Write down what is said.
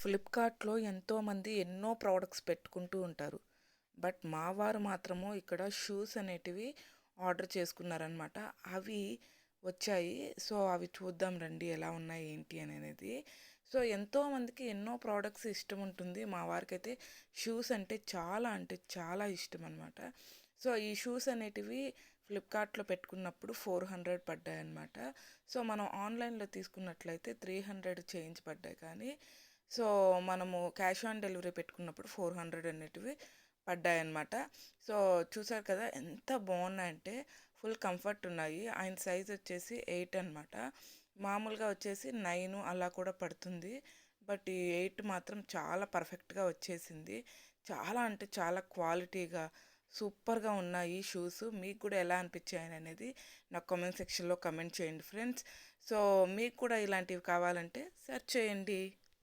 ఫ్లిప్కార్ట్‌లో ఎంతోమంది ఎన్నో ప్రొడక్ట్స్ పెట్టుకుంటూ ఉంటారు. బట్ మా వారు మాత్రము ఇక్కడ షూస్ అనేటివి ఆర్డర్ చేసుకున్నారనమాట. అవి వచ్చాయి. సో, అవి చూద్దాం రండి ఎలా ఉన్నాయి ఏంటి అనేది. సో, ఎంతోమందికి ఎన్నో ప్రొడక్ట్స్ ఇష్టం ఉంటుంది. మా వారికైతే షూస్ అంటే చాలా ఇష్టం అనమాట. సో, ఈ షూస్ అనేటివి ఫ్లిప్కార్ట్‌లో పెట్టుకున్నప్పుడు 400 పడ్డాయన్నమాట. సో, మనం ఆన్లైన్‌లో తీసుకున్నట్లయితే 300 చేంజ్ పడ్డాయి కానీ సో, మనము క్యాష్ ఆన్ డెలివరీ పెట్టుకున్నప్పుడు 400 అనేటివి పడ్డాయన్నమాట. సో, చూసారు కదా ఎంత బాగున్నాయంటే ఫుల్ కంఫర్ట్ ఉన్నాయి. ఆయన సైజ్ వచ్చేసి 8 అనమాట. మామూలుగా వచ్చేసి 9 అలా కూడా పడుతుంది. బట్ ఈ 8 మాత్రం చాలా పర్ఫెక్ట్‌గా వచ్చేసింది. చాలా అంటే చాలా క్వాలిటీగా సూపర్‌గా ఉన్నాయి షూస్. మీకు కూడా ఎలా అనిపించాయి అనేది నాకు కామెంట్ సెక్షన్‌లో కామెంట్ చేయండి ఫ్రెండ్స్. సో, మీకు కూడా ఇలాంటివి కావాలంటే సెర్చ్ చేయండి.